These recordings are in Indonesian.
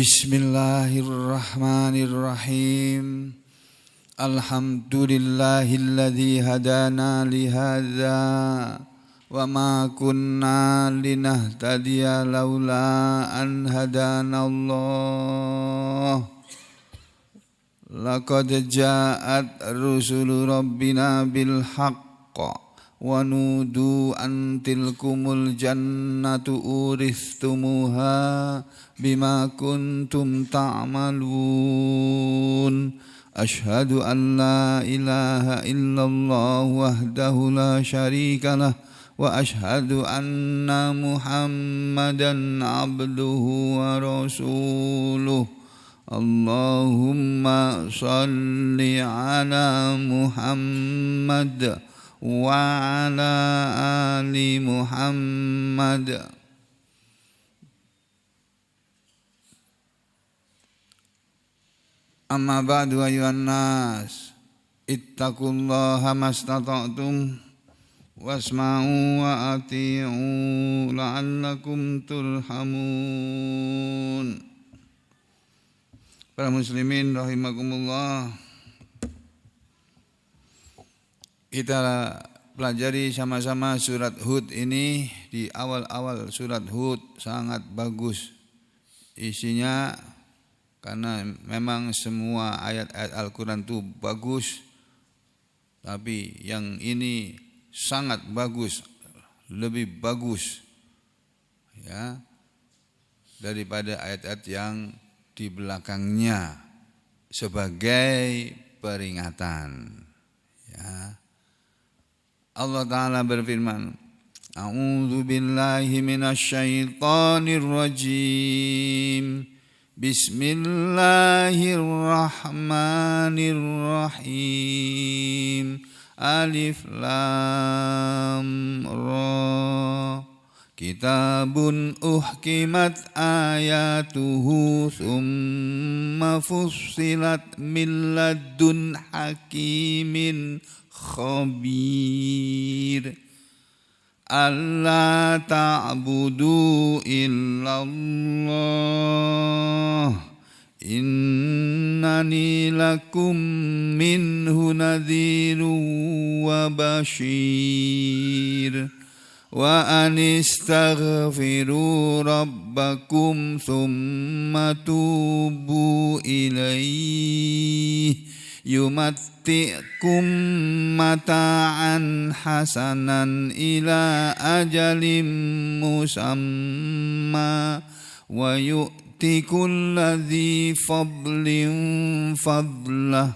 Bismillahirrahmanirrahim. Alhamdulillahilladzi hadana lihadza wa ma kunna linahtadiya laula an hadanallah. Laqad ja'at rusulu rabbina bil haqq wa nudu an tilkumul jannatu uristumuha bima kuntum ta'malun. Ashhadu an la ilaha illallah wahdahu la syarika lah wa ashhadu anna Muhammadan abduhu wa rasuluh. Allahumma salli ala Muhammad wa ala ali Muhammad. Amma ba'du ayuhan nas, ittaqullaha mastata'tum wasma'u wa ati'u la'allakum turhamun. Para muslimin rahimakumullah, kita pelajari sama-sama surat Hud ini. Di awal-awal surat Hud sangat bagus isinya, karena memang semua ayat-ayat Al-Quran itu bagus, tapi yang ini sangat bagus, lebih bagus ya daripada ayat-ayat yang di belakangnya sebagai peringatan ya. Allah Ta'ala berfirman, A'udzu billahi minasyaitonir rajim. Bismillahirrahmanirrahim. Alif lam ra. Kitabun uhkimat ayatuhu thumma fussilat min ladun hakimin khabir. Alla ta'budu illallah innani lakum minhu nadhirun wa bashir. Wa anistaghfiru rabbakum thumma tubu ilaihi yumatti'kum mata'an hasanan ila ajalim musamma wa yu'ti kulladzi fadlin fadlah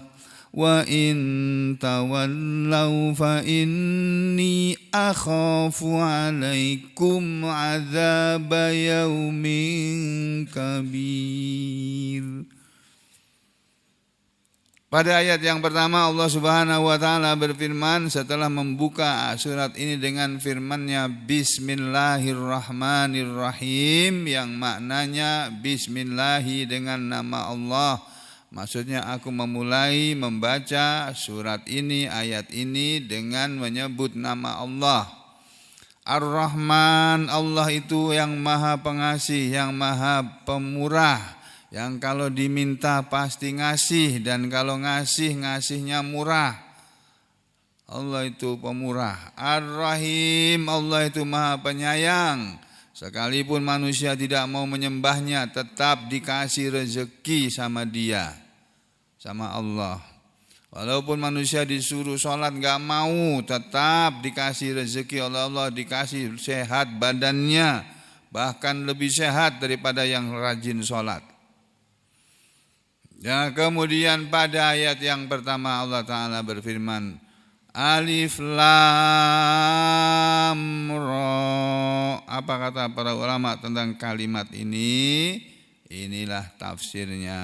wa in tawallaw fa inni akhafu alaikum adzaba yaumin kabir. Pada ayat yang pertama Allah Subhanahu wa taala berfirman setelah membuka surat ini dengan firman-Nya Bismillahirrahmanirrahim, yang maknanya bismillahi dengan nama Allah. Maksudnya aku memulai membaca surat ini, ayat ini dengan menyebut nama Allah. Ar-Rahman, Allah itu yang maha pengasih, yang maha pemurah, yang kalau diminta pasti ngasih, dan kalau ngasih, ngasihnya murah. Allah itu pemurah. Ar-Rahim, Allah itu maha penyayang. Sekalipun manusia tidak mau menyembahnya, tetap dikasih rezeki sama dia, sama Allah. Walaupun manusia disuruh sholat gak mau, tetap dikasih rezeki oleh Allah, dikasih sehat badannya, bahkan lebih sehat daripada yang rajin sholat. Ya, kemudian pada ayat yang pertama Allah Ta'ala berfirman, Alif lam ra. Apa kata para ulama tentang kalimat ini? Inilah tafsirnya.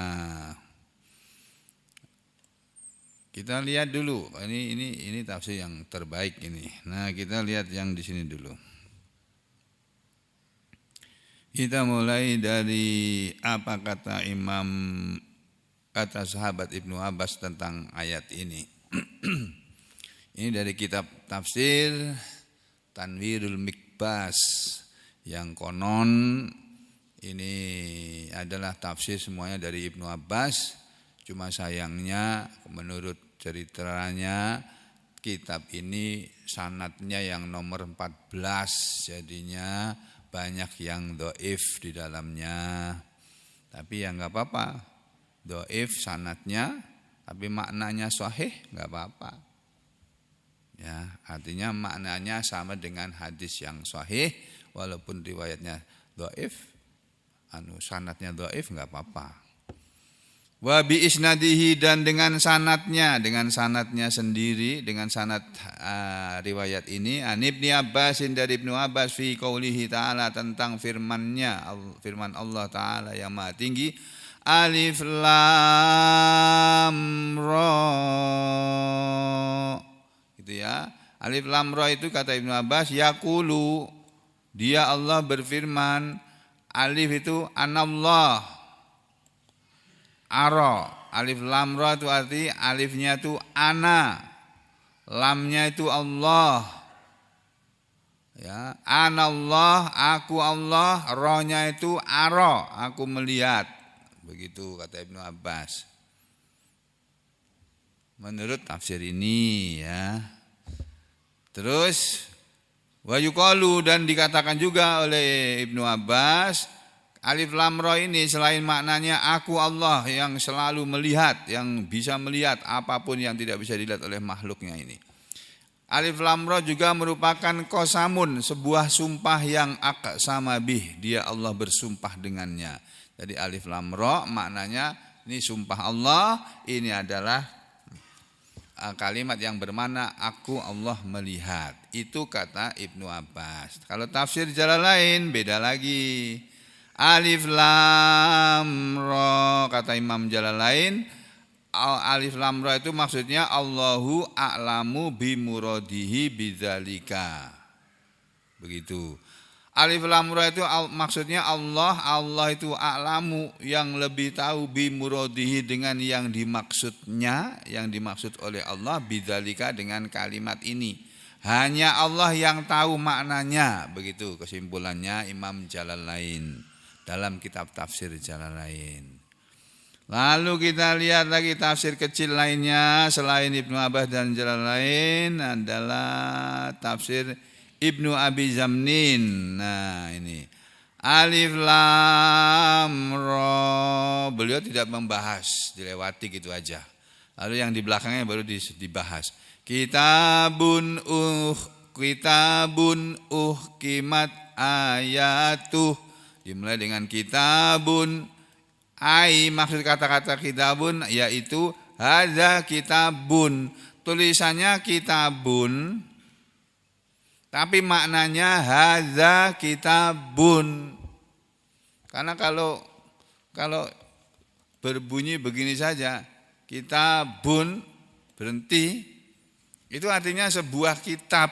Kita lihat dulu. Ini tafsir yang terbaik ini. Nah, kita lihat yang di sini dulu. Kita mulai dari apa kata sahabat Ibnu Abbas tentang ayat ini. Ini dari kitab tafsir Tanwirul Mikbas, yang konon Ini adalah tafsir semuanya dari Ibnu Abbas. Cuma sayangnya menurut ceritanya kitab ini sanadnya yang nomor 14, jadinya banyak yang dhaif di dalamnya. Tapi ya enggak apa-apa. Dhaif sanadnya tapi maknanya sahih enggak apa-apa. Ya, artinya maknanya sama dengan hadis yang sahih walaupun riwayatnya dhaif, sanadnya dhaif enggak apa-apa. Wa bi isnadihi, dan dengan sanadnya sendiri, dengan sanad riwayat ini an Ibnu Abbasin, dari Ibnu Abbas fi qaulihi ta'ala, tentang firman Allah Ta'ala yang Maha Tinggi, alif lam ra, gitu ya. Alif lam ra itu kata Ibnu Abbas, yaqulu, dia Allah berfirman. Alif itu anallah, ara. Alif lam ra itu arti alifnya itu ana, lamnya itu Allah. Ya, anallah, aku Allah, ra-nya itu ara, aku melihat. Begitu kata Ibnu Abbas. Menurut tafsir ini ya. Terus wa yuqalu, dan dikatakan juga oleh Ibnu Abbas, alif lam ra ini selain maknanya aku Allah yang selalu melihat, yang bisa melihat apapun yang tidak bisa dilihat oleh makhluknya ini. Alif lam ra juga merupakan qasamun, sebuah sumpah yang aqsama bih, dia Allah bersumpah dengannya. Jadi alif lam ra maknanya ini sumpah Allah, ini adalah kalimat yang bermakna aku Allah melihat. Itu kata Ibnu Abbas. Kalau tafsir Jalalain beda lagi. Alif lam ra, kata Imam Jalalain, alif lam ra itu maksudnya Allahu a'lamu bimuradihi bidzalika. Begitu. Alif lam ra itu maksudnya Allah itu a'lamu, yang lebih tahu bimuradihi, dengan yang dimaksudnya, yang dimaksud oleh Allah, bidzalika, dengan kalimat ini. Hanya Allah yang tahu maknanya. Begitu kesimpulannya Imam Jalalain dalam kitab tafsir Jalalain. Lalu kita lihat lagi tafsir kecil lainnya selain Ibnu Abbas dan Jalalain adalah tafsir Ibnu Abi Zamnin. Nah ini alif lam ra, beliau tidak membahas, dilewati gitu aja. Lalu yang di belakangnya baru dibahas. Kitabun uhkimat ayatuh, dimulai dengan kitabun, maksud kata-kata kitabun yaitu hadza kitabun, tulisannya kitabun tapi maknanya hadza kitabun. Karena kalau berbunyi begini saja, kitabun berhenti, itu artinya sebuah kitab.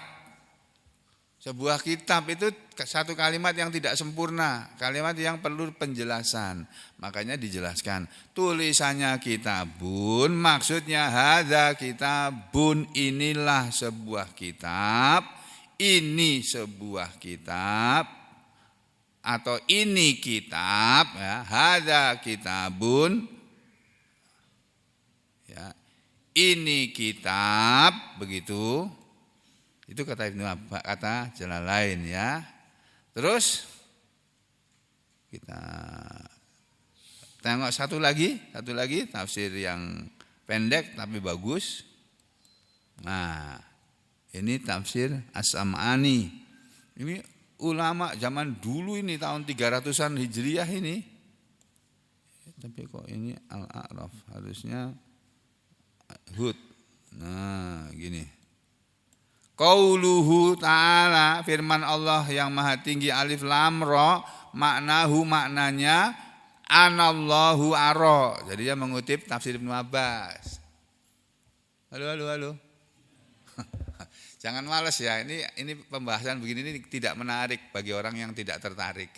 Sebuah kitab itu satu kalimat yang tidak sempurna, kalimat yang perlu penjelasan. Makanya dijelaskan, tulisannya kitabun, maksudnya hadza kitabun, inilah sebuah kitab, ini sebuah kitab, atau ini kitab, ya, hadza kitabun, ya, ini kitab, begitu. Itu kata Ibnu Abbas, kata Jalalain ya. Terus kita tengok satu lagi tafsir yang pendek tapi bagus. Nah, ini tafsir As-Sam'ani. Ini ulama zaman dulu ini, tahun 300-an Hijriah ini. Tapi kok ini Al-A'raf, harusnya Hud. Nah, gini. Qauluhu ta'ala, firman Allah yang Maha Tinggi, alif lam ra, maknanya anallahu ara. Jadi dia mengutip tafsir Ibnu Abbas. Halo. Jangan malas ya, ini pembahasan begini ini tidak menarik bagi orang yang tidak tertarik.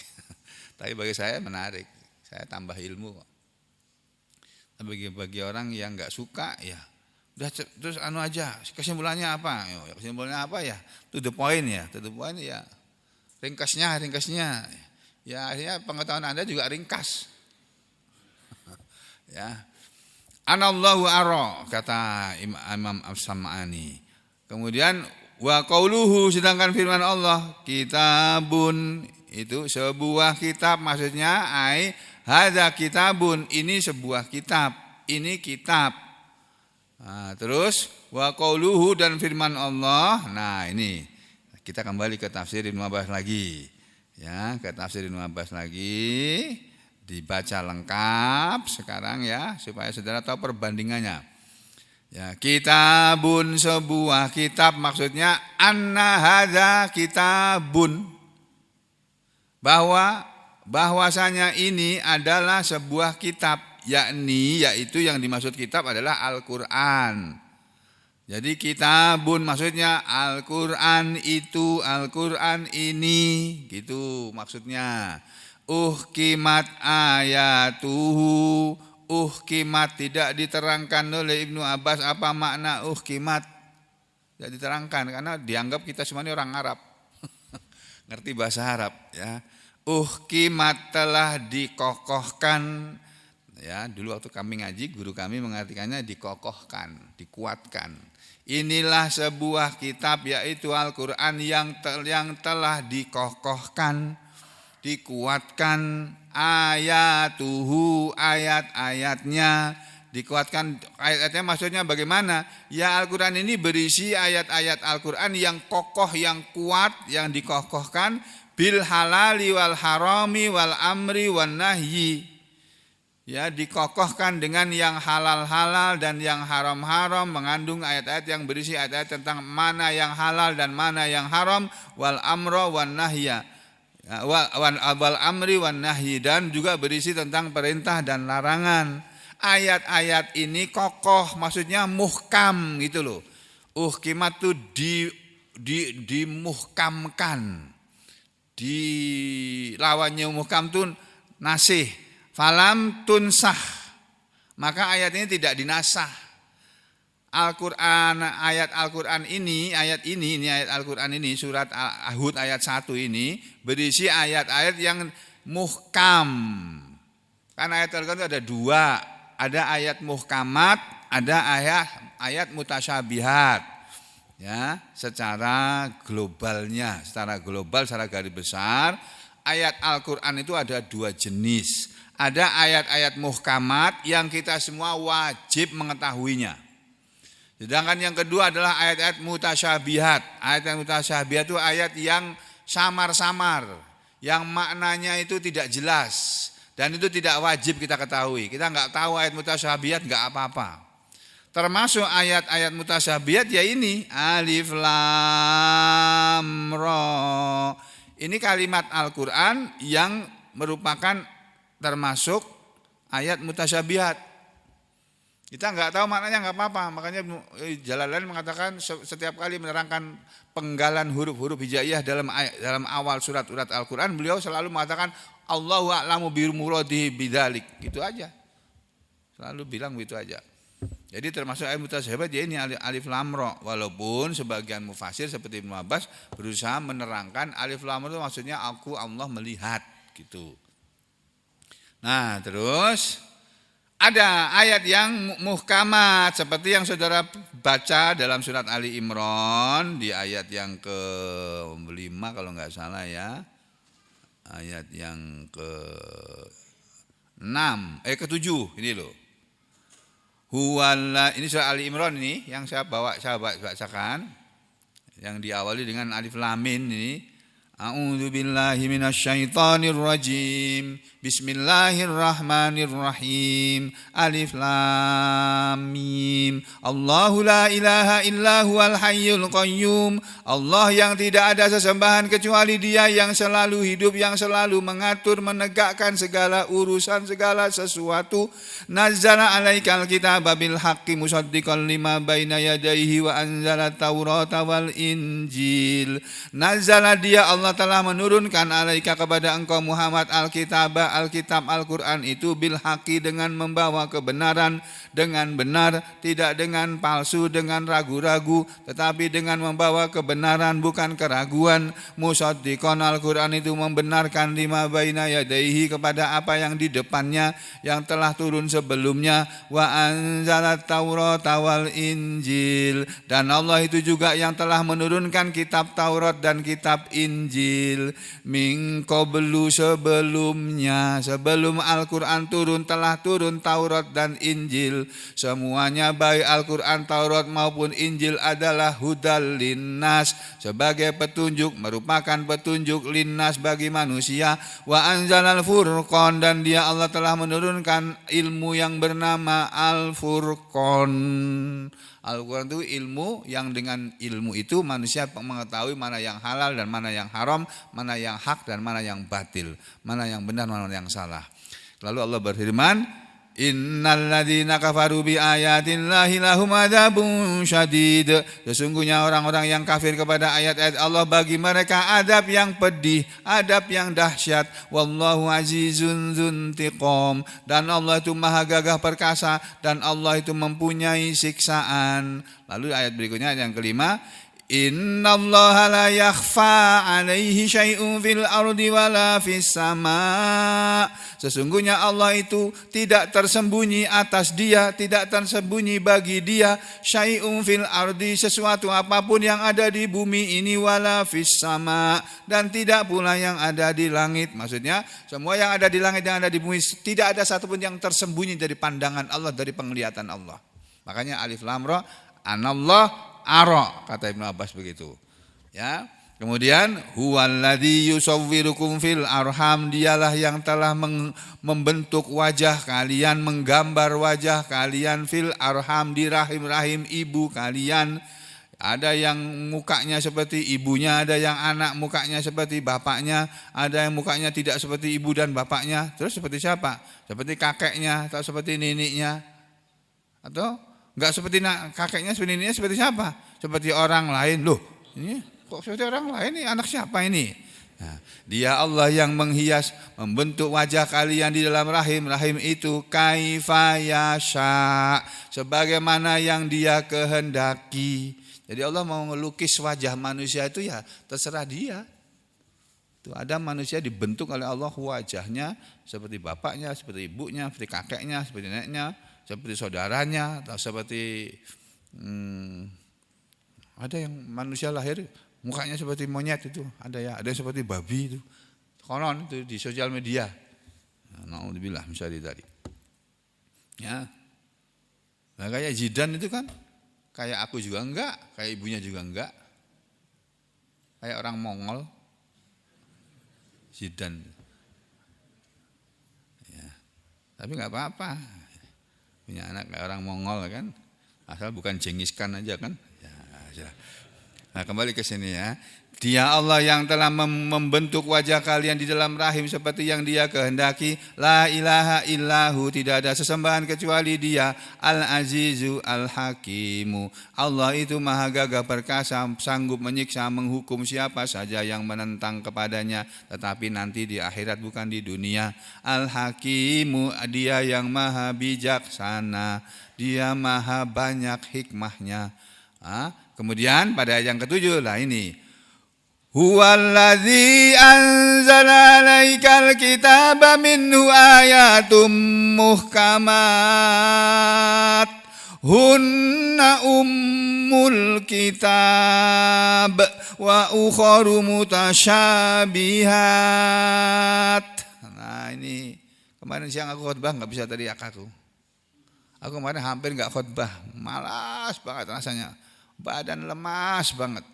Tapi bagi saya menarik, saya tambah ilmu. Tapi bagi orang yang enggak suka ya udah, terus aja, kesimpulannya apa? Kesimpulannya apa ya? To the point ya. Ringkasnya. Ya akhirnya pengetahuan Anda juga ringkas. Ya. Anallahu ara, kata Imam As-Sam'ani. Kemudian wa qauluhu, sedangkan firman Allah, kitabun, itu sebuah kitab, maksudnya hadza kitabun, ini sebuah kitab, ini kitab. Nah, terus wa qauluhu, dan firman Allah. Nah, ini kita kembali ke tafsir Ibnu Abbas lagi. Ya, ke tafsir Ibnu Abbas lagi. Dibaca lengkap sekarang ya, supaya saudara tahu perbandingannya. Ya, kitabun, sebuah kitab, maksudnya anna hadza kitabun, bahwasanya ini adalah sebuah kitab, yaitu yang dimaksud kitab adalah Al-Qur'an. Jadi kitabun maksudnya Al-Qur'an itu, Al-Qur'an ini, gitu maksudnya. Uhkimat ayatuhu, uhkimat, tidak diterangkan oleh Ibnu Abbas apa makna uhkimat. Tidak diterangkan karena dianggap kita semua ini orang Arab. Ngerti bahasa Arab ya. Uhkimat, telah dikokohkan. Ya, dulu waktu kami ngaji, guru kami mengartikannya dikokohkan, dikuatkan. Inilah sebuah kitab, yaitu Al-Qur'an yang telah dikokohkan, dikuatkan, ayatuhu, ayat-ayatnya dikuatkan. Ayat-ayatnya maksudnya bagaimana? Ya, Al-Qur'an ini berisi ayat-ayat Al-Qur'an yang kokoh, yang kuat, yang dikokohkan, bil halali wal harami wal amri wan nahyi. Ya, dikokohkan dengan yang halal-halal dan yang haram-haram, mengandung ayat-ayat yang berisi ayat-ayat tentang mana yang halal dan mana yang haram, wal amro wan nahya. Wal amri wan nahyi, dan juga berisi tentang perintah dan larangan. Ayat-ayat ini kokoh, maksudnya muhkam gitu loh. Uhkimat itu dimuhkamkan. Di lawannya muhkam itu nasih. Falam tunsah, maka ayat ini tidak dinasah. Al-Qur'an, ayat Al-Qur'an ini, ayat Al-Qur'an ini, surat Hud ayat 1 ini berisi ayat-ayat yang muhkam. Karena ayat Al-Qur'an itu ada dua, ada ayat muhkamat, ada ayat mutasyabihat. Ya, secara globalnya, secara garis besar, ayat Al-Qur'an itu ada dua jenis. Ada ayat-ayat muhkamat yang kita semua wajib mengetahuinya. Sedangkan yang kedua adalah ayat-ayat mutasyabihat. Ayat mutasyabihat itu ayat yang samar-samar, yang maknanya itu tidak jelas, dan itu tidak wajib kita ketahui. Kita nggak tahu ayat mutasyabihat nggak apa-apa. Termasuk ayat-ayat mutasyabihat ya ini alif lam ra. Ini kalimat Al-Qur'an yang merupakan termasuk ayat mutasyabihat. Kita nggak tahu maknanya nggak apa-apa. Makanya Jalalain mengatakan setiap kali menerangkan penggalan huruf-huruf hijaiyah dalam awal surat-surat Al-Qur'an, beliau selalu mengatakan Allahu a'lamu bi muradihi bidzalik. Gitu aja. Selalu bilang begitu aja. Jadi termasuk ayat mutasyabihat ya ini alif lam ra. Walaupun sebagian mufasir seperti Ibnu Abbas berusaha menerangkan alif lam ra itu maksudnya Allah melihat gitu. Nah, terus ada ayat yang muhkamat seperti yang saudara baca dalam surat Ali Imran di ayat yang ke-5 kalau enggak salah ya. Ayat yang ke-7 ini loh. Ini surat Ali Imran ini yang saya bacakan, yang diawali dengan alif lam mim ini. A'udzu billahi minasyaitonir rajim. Bismillahirrahmanirrahim. Alif lam mim. Allahu la ilaha illa huwal hayyul qayyum. Allah yang tidak ada sesembahan kecuali Dia yang selalu hidup, yang selalu mengatur, menegakkan segala urusan, segala sesuatu. Nazzala 'alaikal kitaba bil haqqi musaddiqan lima baina yadayhi wa anzala taurata wal injil. Nazzala, Dia Allah Allah telah menurunkan alaika kepada engkau Muhammad Alkitab Al-Quran itu bil haqi dengan membawa kebenaran dengan benar, tidak dengan palsu, dengan ragu-ragu, tetapi dengan membawa kebenaran bukan keraguan. Musaddiqan, Al-Quran itu membenarkan lima baina yadaihi kepada apa yang di depannya yang telah turun sebelumnya. Wa anzalat Taurata wal Injil, dan Allah itu juga yang telah menurunkan kitab Taurat dan kitab Injil. Min qablu, sebelumnya, sebelum Al-Quran turun telah turun Taurat dan Injil. Semuanya baik Al-Quran, Taurat maupun Injil adalah hudal linnas, sebagai petunjuk, merupakan petunjuk linnas bagi manusia. Wa anzalal furqan, dan dia Allah telah menurunkan ilmu yang bernama Al-Furqan. Al-Quran itu ilmu yang dengan ilmu itu manusia mengetahui mana yang halal dan mana yang haram, mana yang hak dan mana yang batil, mana yang benar, mana yang salah. Lalu Allah berfirman, Innal ladzina kafaru bi ayatillahi lahum adzabun syadid. Sesungguhnya orang-orang yang kafir kepada ayat-ayat Allah, bagi mereka adab yang pedih, adab yang dahsyat. Wallahu azizun dzuntiqam, dan Allah itu maha gagah perkasa, dan Allah itu mempunyai siksaan. Lalu ayat berikutnya yang kelima, Innallaha la yakhfa 'alaihi syai'un fil ardi wala fis sama. Sesungguhnya Allah itu tidak tersembunyi atas dia, tidak tersembunyi bagi dia syai'un fil ardi, sesuatu apapun yang ada di bumi ini, wala fis sama, dan tidak pula yang ada di langit. Maksudnya semua yang ada di langit, yang ada di bumi, tidak ada satupun yang tersembunyi dari pandangan Allah, dari penglihatan Allah. Makanya alif lam ra, anallah ara, kata Ibnu Abbas begitu. Ya. Kemudian huwallazi yusawwirukum fil arham, dialah yang telah membentuk wajah kalian, menggambar wajah kalian fil arham, di rahim-rahim ibu kalian. Ada yang mukanya seperti ibunya, ada yang anak mukanya seperti bapaknya, ada yang mukanya tidak seperti ibu dan bapaknya. Terus seperti siapa? Seperti kakeknya atau seperti neneknya? Atau enggak seperti kakeknya, seperti neneknya, seperti siapa? Seperti orang lain. Loh, ini kok seperti orang lain, ini anak siapa ini? Nah, dia Allah yang menghias, membentuk wajah kalian di dalam rahim itu kaifa yasha, sebagaimana yang dia kehendaki. Jadi Allah mau melukis wajah manusia itu ya terserah dia. Tuh, ada manusia dibentuk oleh Allah wajahnya seperti bapaknya, seperti ibunya, seperti kakeknya, seperti neneknya, seperti saudaranya, atau seperti ada yang manusia lahir mukanya seperti monyet itu, ada ya, ada yang seperti babi itu. Konon itu di sosial media. Naudzubillah misalnya tadi. Ya. Nah, kayak Zidane itu kan kayak aku juga enggak, kayak ibunya juga enggak. Kayak orang Mongol. Zidane. Ya. Tapi enggak apa-apa. Punya anak kayak orang Mongol kan. Asal bukan Genghis Khan aja kan. Ya. Nah, kembali ke sini ya. Dia Allah yang telah membentuk wajah kalian di dalam rahim seperti yang dia kehendaki. La ilaha illahu, tidak ada sesembahan kecuali dia. Al-Azizu Al-Hakimu, Allah itu maha gagah perkasa, sanggup menyiksa, menghukum siapa saja yang menentang kepadanya, tetapi nanti di akhirat, bukan di dunia. Al-Hakimu, dia yang maha bijaksana, dia maha banyak hikmahnya. Kemudian pada ayat yang ketujuh lah ini, huwallazi anzala 'alaikal kitaba minhu ayatum muhkamat hunna ummul kitab wa ukharu mutasyabihat. Nah ini kemarin siang aku khotbah nggak bisa teriak aku. Aku kemarin hampir nggak khotbah, malas banget rasanya. Badan lemas banget.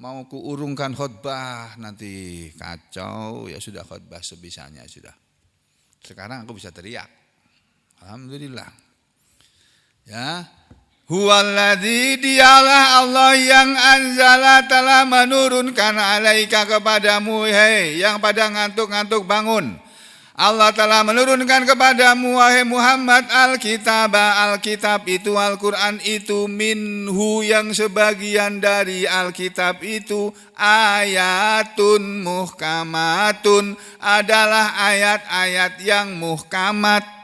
Mau kuurungkan khotbah nanti kacau, ya sudah khotbah sebisanya sudah. Sekarang aku bisa teriak. Alhamdulillah. Ya. Huwallazi, dialah Allah yang anzala, telah menurunkan alaika kepadamu, hei yang pada ngantuk-ngantuk bangun. Allah telah menurunkan kepadamu wahai Muhammad Alkitab itu Al-Quran itu minhu yang sebagian dari Alkitab itu ayatun muhkamatun adalah ayat-ayat yang muhkamat.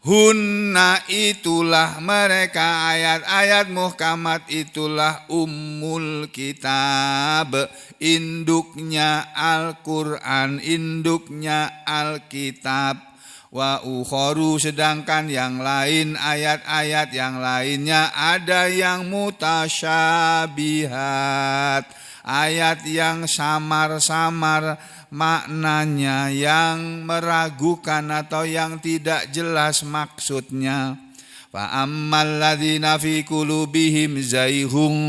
Hunna itulah mereka ayat-ayat muhkamat itulah ummul kitab, induknya Al-Quran, induknya Alkitab. Wa ukhoru sedangkan yang lain ayat-ayat yang lainnya ada yang mutasyabihat, ayat yang samar-samar maknanya, yang meragukan atau yang tidak jelas maksudnya. Fa ammal ladzina fi qulubihim zaighun,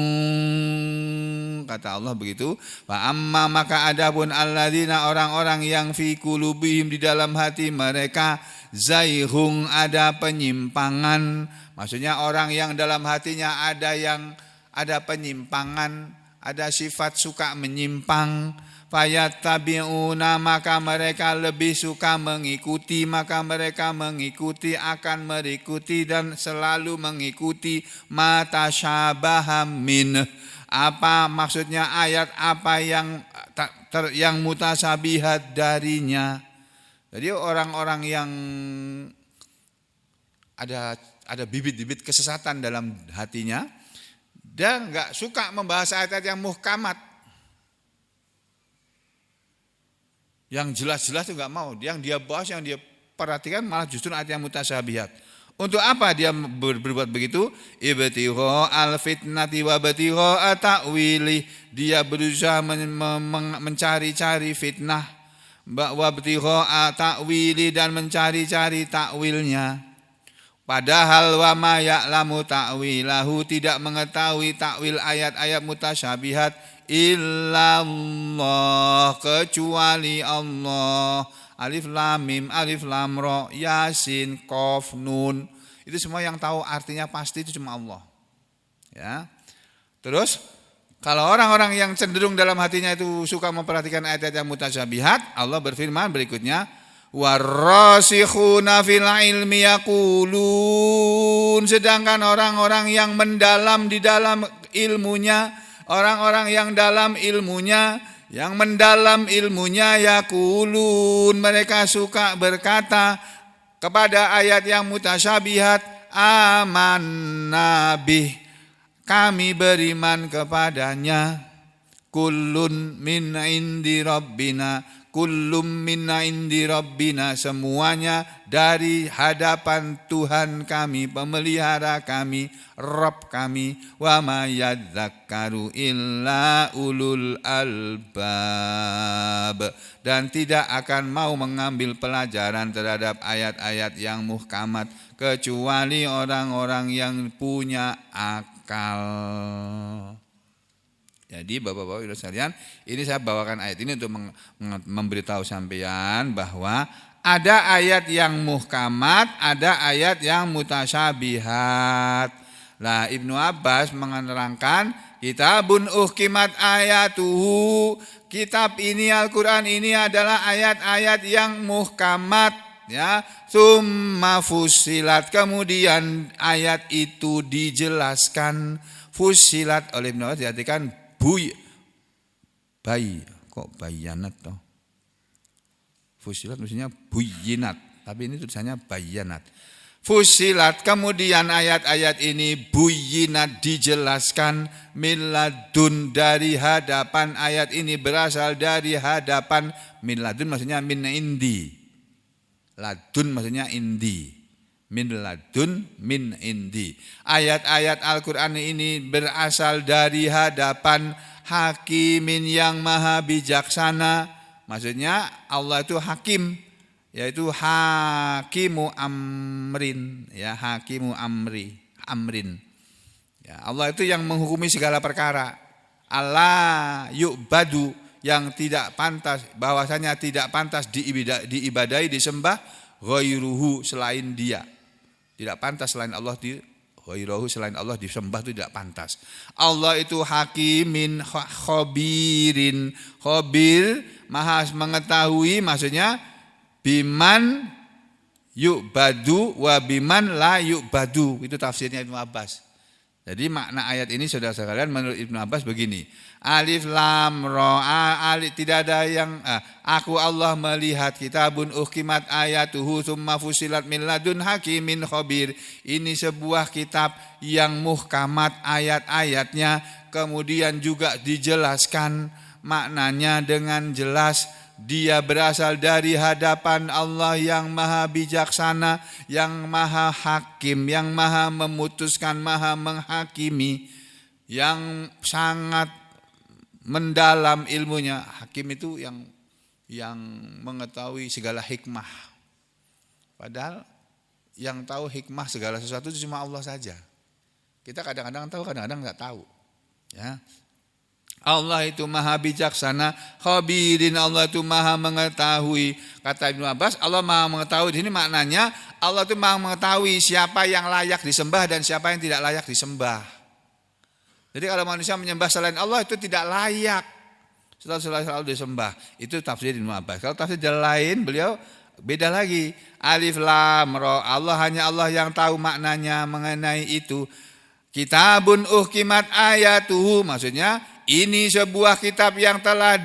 kata Allah begitu. Fa amma maka adapun alladzina orang-orang yang fi qulubihim di dalam hati mereka zaighun ada penyimpangan, maksudnya orang yang dalam hatinya ada penyimpangan, ada sifat suka menyimpang. Fayattabi'una maka mereka lebih suka mengikuti, maka mereka mengikuti akan mengikuti dan selalu mengikuti matasyabaha min. Apa maksudnya ayat apa yang mutasabihat darinya. Jadi orang-orang yang ada bibit-bibit kesesatan dalam hatinya, dia enggak suka membahas ayat-ayat yang muhkamat. Yang jelas-jelas itu enggak mau. Yang dia bahas, yang dia perhatikan malah justru ayat yang mutasyabihat. Untuk apa dia berbuat begitu? Ibtigha al-fitnati wa ibtigha ta'wili. Dia berusaha mencari-cari fitnah. Wa ibtigha ta'wili dan mencari-cari takwilnya. Padahal wa ma ya'lamu ta'wilahu tidak mengetahui takwil ayat-ayat mutasyabihat illallah kecuali Allah. Alif lam mim, alif lam ra, yasin, qaf, nun. Itu semua yang tahu artinya pasti itu cuma Allah. Ya. Terus kalau orang-orang yang cenderung dalam hatinya itu suka memperhatikan ayat-ayat yang mutasyabihat, Allah berfirman berikutnya, warrasikhuna fil ilmi yaqulun, sedangkan orang-orang yang mendalam di dalam ilmunya, orang-orang yang dalam ilmunya, yang mendalam ilmunya yaqulun, mereka suka berkata kepada ayat yang mutasyabihat, amanna bih, kami beriman kepadanya, kullun min indi rabbina, kullum minna indi rabbina, semuanya dari hadapan Tuhan kami, pemelihara kami, Rabb kami. Wa ma yadzakkaru illa ulul albab, dan tidak akan mau mengambil pelajaran terhadap ayat-ayat yang muhkamat kecuali orang-orang yang punya akal. Jadi Bapak-bapak Ibu sekalian, ini saya bawakan ayat ini untuk memberitahu sampean bahwa ada ayat yang muhkamat, ada ayat yang mutasyabihat. Lah Ibnu Abbas menerangkan, kitabun uhkimat ayatuhu, kitab ini Al-Quran ini adalah ayat-ayat yang muhkamat, ya. Summa fussilat, kemudian ayat itu dijelaskan. Fussilat oleh Ibnu Abbas diartikan bayi, kok bayanat toh? Fusilat maksudnya buyinat, tapi ini tulisannya bayanat. Fusilat, kemudian ayat-ayat ini buyinat dijelaskan, miladun dari hadapan, ayat ini berasal dari hadapan, miladun maksudnya min indi, ladun maksudnya indi, min ladun min indi. Ayat-ayat Al-Quran ini berasal dari hadapan hakimin yang maha bijaksana. Maksudnya Allah itu hakim, yaitu hakimu amrin, ya, hakimu amrin. Ya, Allah itu yang menghukumi segala perkara. Allah yu'badu, yang tidak pantas, bahwasanya tidak pantas diibadai, disembah, ghairuhu, selain dia. Tidak pantas selain Allah ghairuhu, selain Allah disembah itu tidak pantas. Allah itu hakimin khobirin, khobir maha mengetahui, maksudnya biman yu'badu wa biman la yu'badu. Itu tafsirnya Ibnu Abbas. Jadi makna ayat ini saudara sekalian menurut Ibnu Abbas begini. Alif lam ra alif, tidak ada yang aku Allah melihat kitabun uhkimat ayatuhu tsumma fusilat min ladun hakimin khabir. Ini sebuah kitab yang muhkamat ayat-ayatnya, kemudian juga dijelaskan maknanya dengan jelas. Dia berasal dari hadapan Allah yang maha bijaksana, yang maha hakim, yang maha memutuskan, maha menghakimi, yang sangat mendalam ilmunya. Hakim itu yang mengetahui segala hikmah. Padahal yang tahu hikmah segala sesuatu itu cuma Allah saja. Kita kadang-kadang tahu, kadang-kadang nggak tahu. Ya. Allah itu maha bijaksana, khabirin, Allah itu maha mengetahui. Kata Ibnu Abbas, Allah maha mengetahui. Ini maknanya Allah itu maha mengetahui siapa yang layak disembah dan siapa yang tidak layak disembah. Jadi kalau manusia menyembah selain Allah itu tidak layak selalu disembah. Itu tafsir Ibnu Abbas. Kalau tafsir jalan lain beliau beda lagi. Alif lam ra, Allah hanya Allah yang tahu maknanya mengenai itu. Kitabun uhkimat ayatuhu, maksudnya ini sebuah kitab yang telah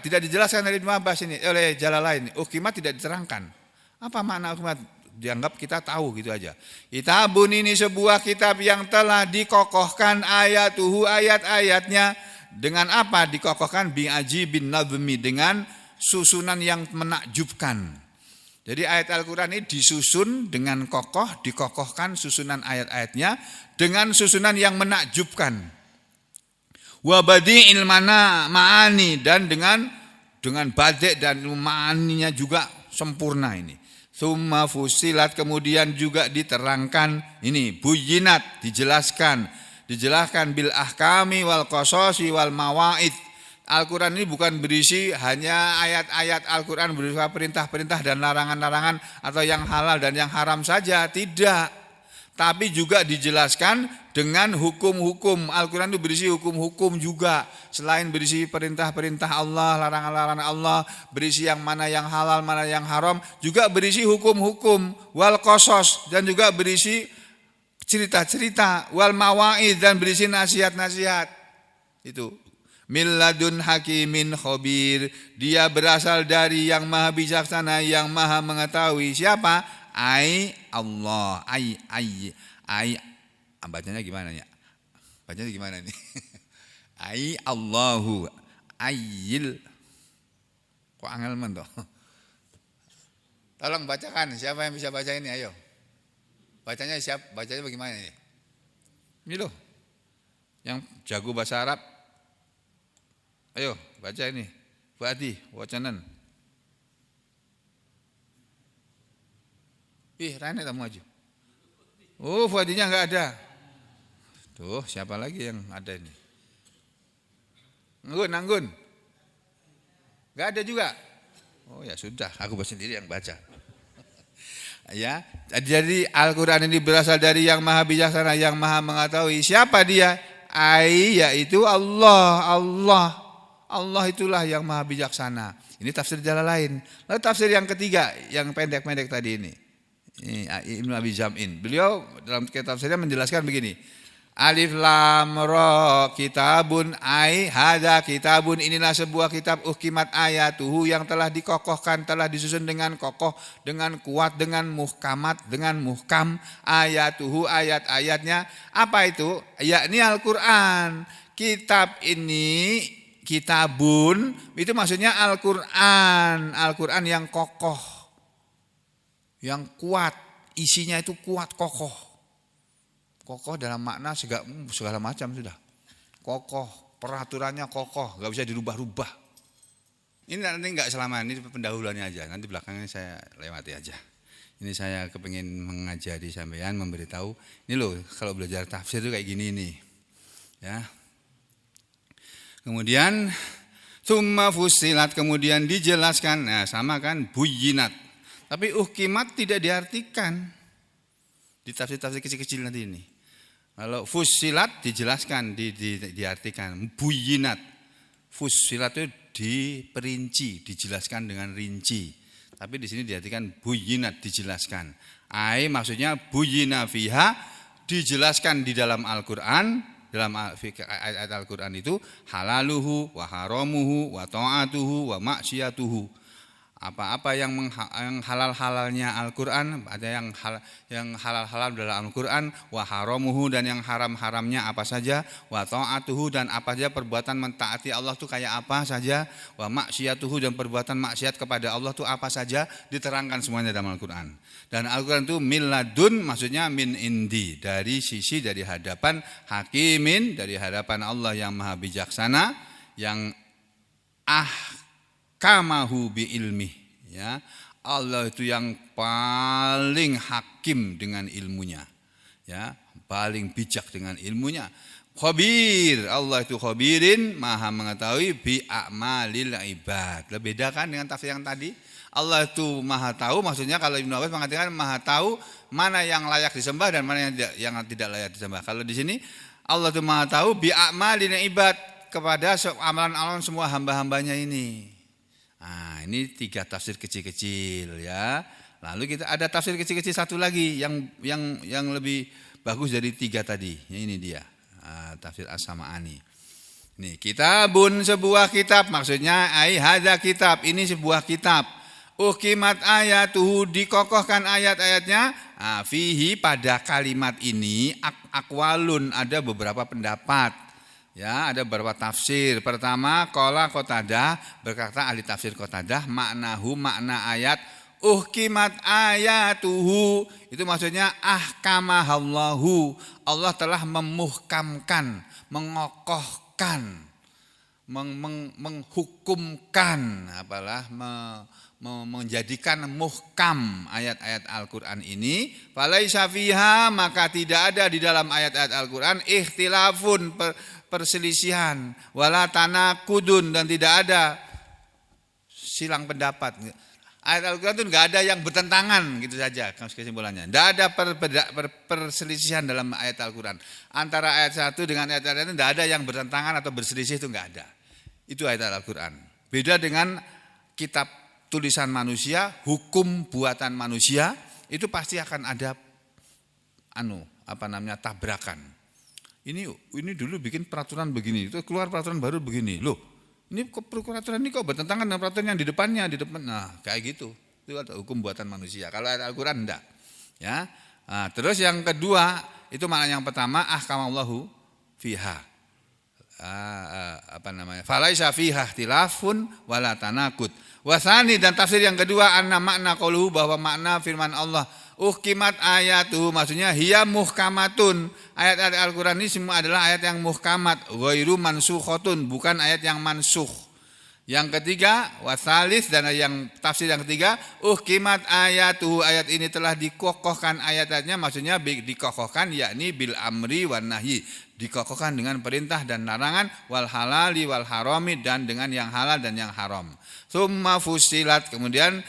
tidak dijelaskan oleh Ibnu Abbas ini, oleh Jalalain. Uhkimat tidak diterangkan. Apa makna uhkimat? Dianggap kita tahu gitu aja. Kitabun ini sebuah kitab yang telah dikokohkan ayatuhu, ayat-ayatnya. Dengan apa dikokohkan? Bi'aji bin nadhmi, dengan susunan yang menakjubkan. Jadi ayat Al-Quran ini disusun dengan kokoh, dikokohkan susunan ayat-ayatnya dengan susunan yang menakjubkan. Wa badi'il ma'ani, dan dengan badi' dan ma'aninya juga sempurna ini. Tsumma fusilat, kemudian juga diterangkan ini buyinat, dijelaskan bil ahkami wal qasasi wal mawaid. Al-Quran ini bukan berisi hanya ayat-ayat Al-Quran berupa perintah-perintah dan larangan-larangan atau yang halal dan yang haram saja, tidak. Tapi juga dijelaskan dengan hukum-hukum. Al-Quran itu berisi hukum-hukum juga. Selain berisi perintah-perintah Allah, larangan-larangan Allah, berisi yang mana yang halal, mana yang haram, juga berisi hukum-hukum. Wal qasas, dan juga berisi cerita-cerita. Wal mawaid, dan berisi nasihat-nasihat. Itu. Min ladun hakimin khabir, dia berasal dari yang maha bijaksana, yang maha mengetahui. Siapa? Allah. Bacanya gimana ya? Bacanya gimana nih? Allahu. Ayil. Kok angel men toh? Tolong bacakan, siapa yang bisa baca ini? Ayo. Bacanya siapa? Bacanya bagaimana ini? Ini loh. Yang jago bahasa Arab. Ayo baca ini, Fuadi, wacanan. Rane tak maju. Oh, Fuadinya enggak ada. Tuh, siapa lagi yang ada ini? Anggun. Enggak ada juga. Oh ya sudah, aku sendiri yang baca. Ya, jadi Al-Quran ini berasal dari yang maha bijaksana, yang maha mengetahui. Siapa dia? Yaitu Allah. Allah itulah yang maha bijaksana. Ini tafsir Jalalain. Lalu tafsir yang ketiga, yang pendek-pendek tadi ini Ibnu Abi Jam'in. Beliau dalam kitab tafsirnya menjelaskan begini. Alif lam ra kitabun hadza kitabun, inilah sebuah kitab uhkimat ayatuhu yang telah dikokohkan, telah disusun dengan kokoh, dengan kuat, dengan muhkamat, dengan muhkam ayatuhu, ayat-ayatnya. Apa itu? Yakni Al-Qur'an. Kitab ini kitabun itu maksudnya Al-Quran. Al-Quran yang kokoh, yang kuat, isinya itu kuat, kokoh. Kokoh dalam makna segala macam sudah. Kokoh, peraturannya kokoh, gak bisa dirubah-rubah. Ini nanti gak selama, ini pendahuluannya aja. Nanti belakangnya saya lewati aja. Ini saya kepingin mengajari sampean, memberitahu. Ini loh, kalau belajar tafsir itu kayak gini nih. Ya. Kemudian tsumma fusilat, kemudian dijelaskan. Nah, sama kan buyinat. Tapi uhkimat tidak diartikan di tafsir-tafsir kecil-kecil nanti ini. Kalau fusilat dijelaskan, diartikan buyinat. Fussilat itu diperinci, dijelaskan dengan rinci. Tapi di sini diartikan buyinat, dijelaskan. Maksudnya buyina fiha, dijelaskan di dalam Al-Qur'an, dalam ayat Al-Qur'an itu halaluhu wa haramuhu wa ta'atuhu wa maksiyatuhu. Apa-apa yang halal-halalnya Al-Qur'an, ada yang halal-halal dalam Al-Qur'an, wa haramuhu, dan yang haram-haramnya apa saja, wa ta'atuhu, dan apa saja perbuatan mentaati Allah itu kayak apa saja, wa maksiyatuhu, dan perbuatan maksiat kepada Allah itu apa saja, diterangkan semuanya dalam Al-Qur'an. Dan Al-Qur'an itu min ladun, maksudnya min indi, dari sisi, dari hadapan hakimin, dari hadapan Allah yang maha bijaksana, yang kamahu bi ilmih, ya. Allah itu yang paling hakim dengan ilmunya, ya, paling bijak dengan ilmunya. Khabir, Allah itu khabirin, maha mengetahui bi a'malil ibad. Bedakan dengan tafsir yang tadi. Allah itu maha tahu, maksudnya kalau Ibnu Abbas mengatakan maha tahu mana yang layak disembah dan mana yang tidak layak disembah. Kalau di sini Allah itu maha tahu bi a'malil ibad, kepada amalan-amalan semua hamba-hambanya ini. Nah, ini 3 tafsir kecil-kecil, ya. Lalu kita ada tafsir kecil-kecil satu lagi yang lebih bagus dari 3 tadi. Ya, ini dia, tafsir As-Sam'ani. Nih, kitabun, sebuah kitab, maksudnya hadza kitab, ini sebuah kitab. Uqimat ayatuhu, dikokohkan ayat-ayatnya. Fihi, pada kalimat ini aqwalun, ada beberapa pendapat. Ya, ada beberapa tafsir. Pertama, qala Qatadah, berkata ahli tafsir Qatadah, maknahu, makna ayat uhkimat ayatuhu, itu maksudnya ahkamahallahu, Allah telah memuhkamkan, mengokohkan, menghukumkan, menjadikan muhkam ayat-ayat Al-Qur'an ini. Falaisa fiha, maka tidak ada di dalam ayat-ayat Al-Qur'an ikhtilafun, perselisihan, wala tanakudun, dan tidak ada silang pendapat. Ayat Al-Qur'an itu enggak ada yang bertentangan, gitu saja kesimpulannya. Enggak ada perselisihan dalam ayat Al-Qur'an. Antara ayat satu dengan ayat lain itu enggak ada yang bertentangan atau berselisih, itu enggak ada. Itu ayat Al-Qur'an. Beda dengan kitab tulisan manusia, hukum buatan manusia, itu pasti akan ada tabrakan. Ini dulu bikin peraturan begini, itu keluar peraturan baru begini. Loh, ini peraturan ini kok bertentangan dengan peraturan yang di depan. Nah, kayak gitu. Itu ada hukum buatan manusia. Kalau ada Al-Qur'an enggak. Ya. Nah, terus yang kedua, itu makna yang pertama, ahkamallahu fiha. Falaisa fiha ikhtilafun wala tanaqud. Wasani, dan tafsir yang kedua, anna makna qauluhu, bahwa makna firman Allah uhkimat ayatuhu, maksudnya hiya muhkamatun. Ayat-ayat Al-Qur'an ini semua adalah ayat yang muhkamat, ghairu mansukhatun, bukan ayat yang mansukh. Yang ketiga, wasalis, dan yang tafsir yang ketiga, uhkimat ayatuhu, ayat ini telah dikokohkan ayat-ayatnya, maksudnya dikokohkan yakni bil amri wan nahyi, dikokohkan dengan perintah dan larangan, wal halali wal harami, dan dengan yang halal dan yang haram. Summa fusilat, kemudian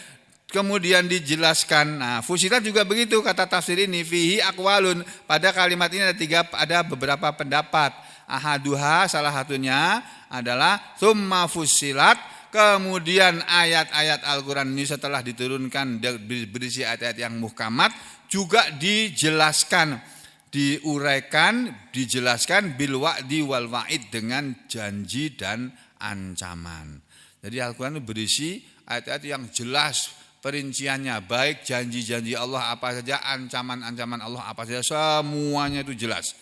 dijelaskan. Nah, fusilat juga begitu kata tafsir ini, fihi aqwalun, pada kalimat ini ada beberapa pendapat. Ahaduha, salah satunya adalah summa fusilat, kemudian ayat-ayat Al-Qur'an ini setelah diturunkan berisi ayat-ayat yang muhkamat juga dijelaskan, diuraikan, dijelaskan bil wa'di wal wa'id, dengan janji dan ancaman. Jadi Al-Qur'an itu berisi ayat-ayat yang jelas perinciannya, baik janji-janji Allah apa saja, ancaman-ancaman Allah apa saja, semuanya itu jelas.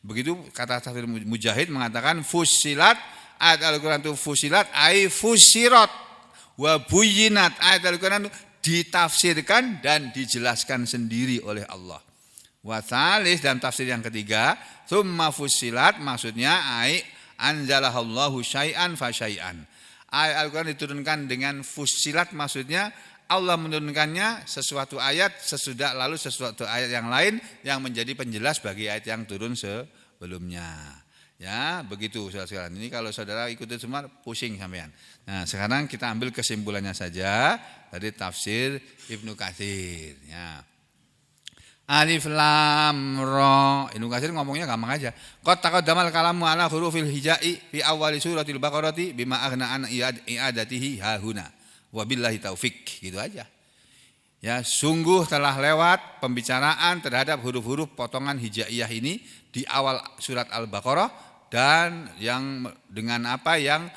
Begitu kata tafsir Mujahid mengatakan fusilat, ayat Al-Qur'an itu fusilat ai fusirat wa buyinat, ayat Al-Qur'an itu ditafsirkan dan dijelaskan sendiri oleh Allah. Wasalis, dan tafsir yang ketiga, summa fusilat, maksudnya ai anzalahallahu syai'an fa syai'an. Ayat Al-Qur'an diturunkan dengan fusilat, maksudnya Allah menurunkannya sesuatu ayat sesudah, lalu sesuatu ayat yang lain yang menjadi penjelas bagi ayat yang turun sebelumnya. Ya, begitu saudara-saudara. Ini kalau saudara ikutin semua pusing sampean. Nah, sekarang kita ambil kesimpulannya saja dari tafsir Ibnu Katsir. Ya. Alif lam ra. Ibnu Katsir ngomongnya gampang aja. Qad taqaddamal kalamu ala hurufil hijai fi awwali suratil baqarati bima aghna an i'adatihi hahuna. Wabillahi taufik. Gitu aja. Ya, sungguh telah lewat pembicaraan terhadap huruf-huruf potongan hijaiyah ini di awal surat Al-Baqarah dan yang dengan apa yang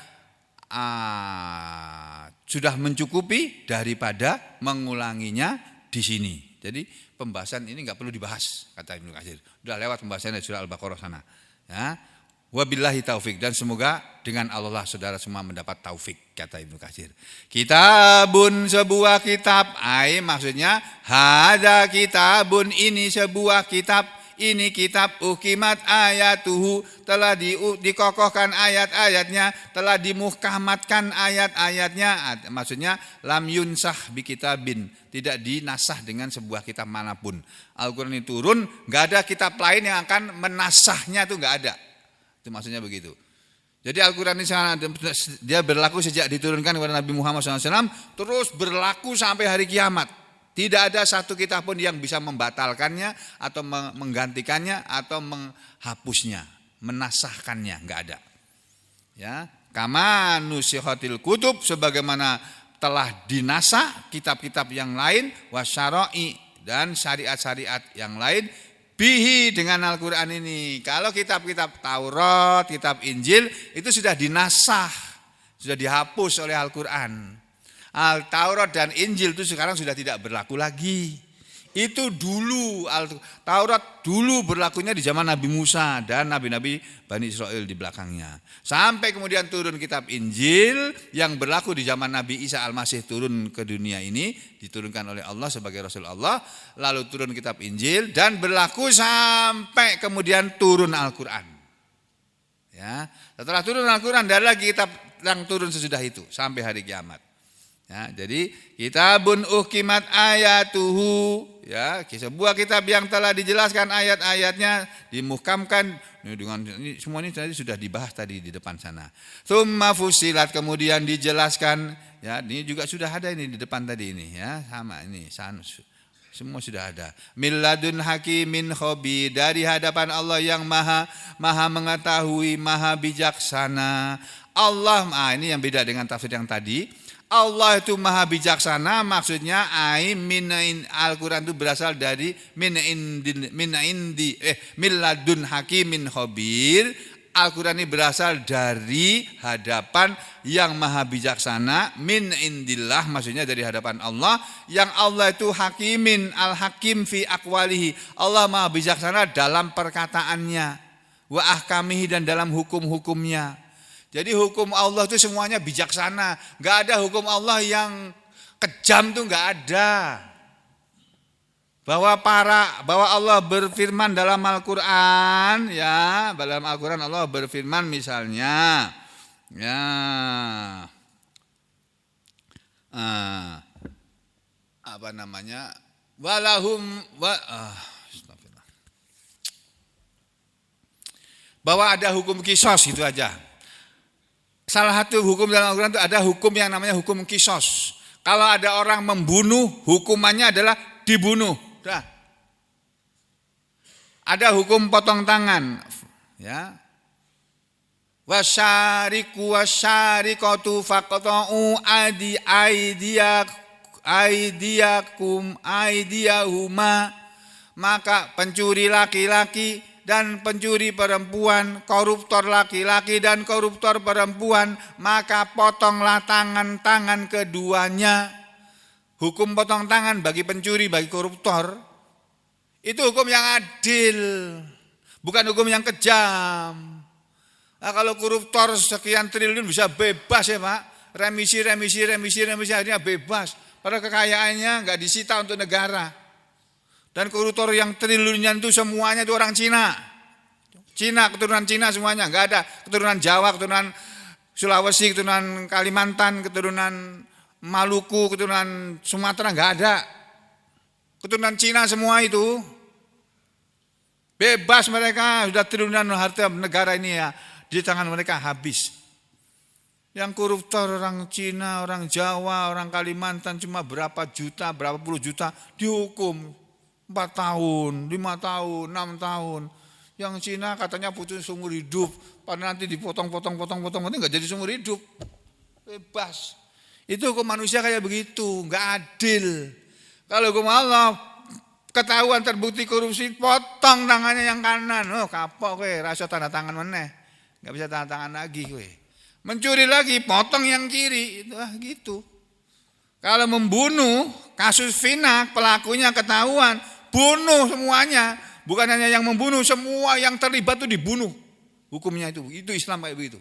sudah mencukupi daripada mengulanginya di sini. Jadi pembahasan ini nggak perlu dibahas, kata Ibnu Katsir. Sudah lewat pembahasannya surah Al-Baqarah sana. Ya. Wabillahi taufik, dan semoga dengan Allah saudara semua mendapat taufik, kata Ibnu Katsir. Kitabun, sebuah kitab, maksudnya hada kitabun, ini sebuah kitab. Ini kitab ukimat ayatuhu, telah dikokohkan ayat-ayatnya, telah dimuhkamatkan ayat-ayatnya. Maksudnya lam yunsah bi kitabin, tidak dinasah dengan sebuah kitab manapun. Al-Quran ini turun, nggak ada kitab lain yang akan menasahnya, itu nggak ada. Itu maksudnya begitu. Jadi Al-Quran ini dia berlaku sejak diturunkan kepada Nabi Muhammad SAW, terus berlaku sampai hari kiamat. Tidak ada satu kitab pun yang bisa membatalkannya atau menggantikannya atau menghapusnya, menasahkannya, enggak ada. Ya, kama nusikhatil kutub, sebagaimana telah dinasah kitab-kitab yang lain, wasyara'i, dan syariat-syariat yang lain, bihi, dengan Al-Quran ini. Kalau kitab-kitab Taurat, kitab Injil itu sudah dinasah, sudah dihapus oleh Al-Quran. Taurat dan Injil itu sekarang sudah tidak berlaku lagi. Itu dulu, Taurat dulu berlakunya di zaman Nabi Musa dan nabi-nabi Bani Israel di belakangnya. Sampai kemudian turun kitab Injil yang berlaku di zaman Nabi Isa Al-Masih turun ke dunia ini, diturunkan oleh Allah sebagai Rasul Allah. Lalu turun kitab Injil dan berlaku sampai kemudian turun Al-Quran. Ya, setelah turun Al-Quran, ada lagi kitab yang turun sesudah itu sampai hari kiamat. Ya, jadi kitabun uhkimat ayatuhu, ya, sebuah kitab yang telah dijelaskan ayat-ayatnya, dimuhkamkan dengan ini, semua ini tadi sudah dibahas tadi di depan sana. Tsumma fusilat, kemudian dijelaskan, ya, ini juga sudah ada ini di depan tadi ini, ya, sama ini, semua sudah ada. Milladun hakimin khabir, dari hadapan Allah yang maha mengetahui, maha bijaksana. Allah, ini yang beda dengan tafsir yang tadi. Allah itu maha bijaksana, maksudnya Al-Quran itu berasal dari milladun hakimin khabir. Al-Quran ini berasal dari hadapan yang maha bijaksana, min indillah, maksudnya dari hadapan Allah, yang Allah itu hakimin, al-hakim fi aqwalihi, Allah maha bijaksana dalam perkataannya, wa ahkamihi, dan dalam hukum-hukumnya. Jadi hukum Allah itu semuanya bijaksana. Gak ada hukum Allah yang kejam, tuh gak ada. Bahwa Allah berfirman dalam Al-Quran, ya, dalam Al-Quran Allah berfirman misalnya, ya, apa namanya, bahwa ada hukum kisos, itu aja. Salah satu hukum dalam Al-Quran itu ada hukum yang namanya hukum kisos. Kalau ada orang membunuh, hukumannya adalah dibunuh. Sudah. Ada hukum potong tangan, ya. Wasyariku wasyarikatu faqta'u aidiyahuma, maka pencuri laki-laki dan pencuri perempuan, koruptor laki-laki dan koruptor perempuan, maka potonglah tangan-tangan keduanya. Hukum potong tangan bagi pencuri, bagi koruptor, itu hukum yang adil, bukan hukum yang kejam. Nah, kalau koruptor sekian triliun bisa bebas, ya Pak, remisi akhirnya bebas, padahal kekayaannya nggak disita untuk negara. Dan koruptor yang triliunan itu semuanya itu orang Cina, keturunan Cina semuanya, nggak ada keturunan Jawa, keturunan Sulawesi, keturunan Kalimantan, keturunan Maluku, keturunan Sumatera, nggak ada. Keturunan Cina semua itu. Bebas mereka, sudah triliunan harta negara ini ya di tangan mereka habis. Yang koruptor orang Cina, orang Jawa, orang Kalimantan cuma berapa juta, berapa puluh juta dihukum. 4 tahun, 5 tahun, 6 tahun. Yang Cina katanya butuh seumur hidup, padahal nanti dipotong-potong nanti nggak jadi seumur hidup. Bebas. Itu hukum manusia kayak begitu, nggak adil. Kalau hukum Allah ketahuan terbukti korupsi, potong tangannya yang kanan. Oh, kapok kowe, rasa tanda tangan meneh. Enggak bisa tanda tangan lagi kowe. Mencuri lagi, potong yang kiri. Itu gitu. Kalau membunuh, kasus Vina, pelakunya ketahuan, bunuh semuanya. Bukan hanya yang membunuh, semua yang terlibat itu dibunuh. Hukumnya itu Islam kayak begitu.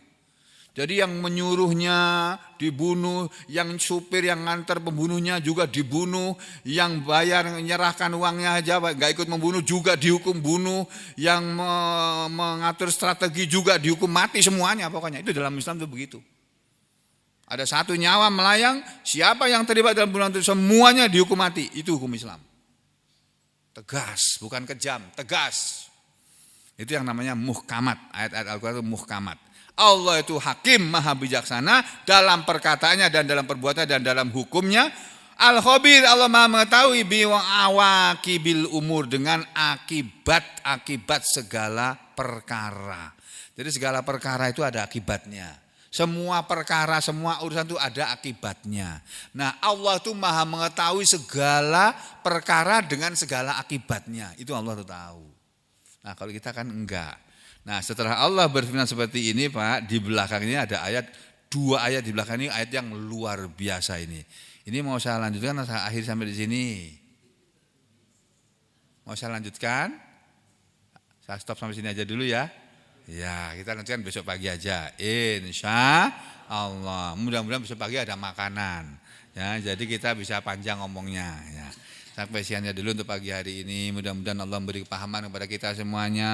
Jadi yang menyuruhnya dibunuh, yang supir yang nganter pembunuhnya juga dibunuh, yang bayar menyerahkan uangnya aja nggak ikut membunuh juga dihukum bunuh, yang mengatur strategi juga dihukum mati semuanya pokoknya. Itu dalam Islam itu begitu. Ada satu nyawa melayang, siapa yang terlibat dalam pembunuhan itu semuanya dihukum mati. Itu hukum Islam. Tegas, bukan kejam, tegas. Itu yang namanya muhkamat. Ayat-ayat Al-Quran itu muhkamat. Allah itu hakim maha bijaksana dalam perkataannya dan dalam perbuatannya dan dalam hukumnya. Al-Khabir, Allah maha mengetahui biwawaqibil umur, dengan akibat segala perkara. Jadi segala perkara itu ada akibatnya. Semua perkara, semua urusan itu ada akibatnya. Nah, Allah itu maha mengetahui segala perkara dengan segala akibatnya. Itu Allah itu tahu. Nah, kalau kita kan enggak. Nah, setelah Allah berfirman seperti ini, Pak, di belakangnya ada ayat, 2 ayat di belakang ini, ayat yang luar biasa ini. Ini mau saya lanjutkan atau saya akhir sampai di sini? Mau saya lanjutkan? Saya stop sampai sini aja dulu ya. Ya, kita lanjutkan besok pagi aja. Insya Allah. Mudah-mudahan besok pagi ada makanan. Ya, jadi kita bisa panjang ngomongnya. Ya. Sampai siangnya dulu untuk pagi hari ini. Mudah-mudahan Allah memberi kepahaman kepada kita semuanya,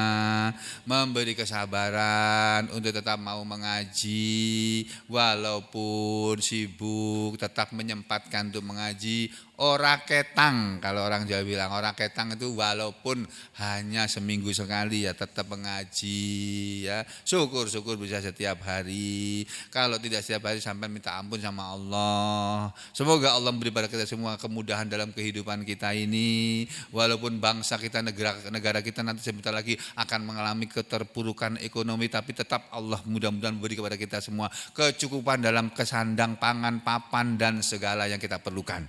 memberi kesabaran untuk tetap mau mengaji, walaupun sibuk tetap menyempatkan untuk mengaji. Ora ketang, kalau orang Jawa bilang ora ketang itu walaupun hanya seminggu sekali ya tetap mengaji ya. Syukur-syukur bisa setiap hari. Kalau tidak setiap hari sampai minta ampun sama Allah. Semoga Allah memberi pada kita semua kemudahan dalam kehidupan kita ini. Walaupun bangsa kita, negara kita nanti sebentar lagi akan mengalami keterpurukan ekonomi, tapi tetap Allah mudah-mudahan memberi kepada kita semua kecukupan dalam kesandang pangan, papan dan segala yang kita perlukan.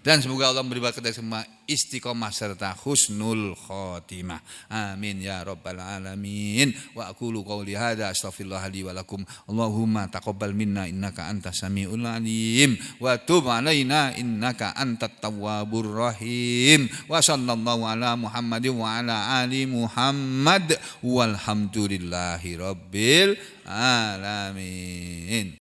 Dan semoga Allah memberi kita semua istiqomah serta husnul khotimah. Amin ya rabbal alamin. Wa aqulu qouli hadza astaghfirullah li wa lakum. Allahumma taqabbal minna innaka antas samiul alim wa tub alaina innaka antat tawwabur rahim. Wa sallallahu ala Muhammadin wa ala ali Muhammad walhamdulillahi rabbil alamin.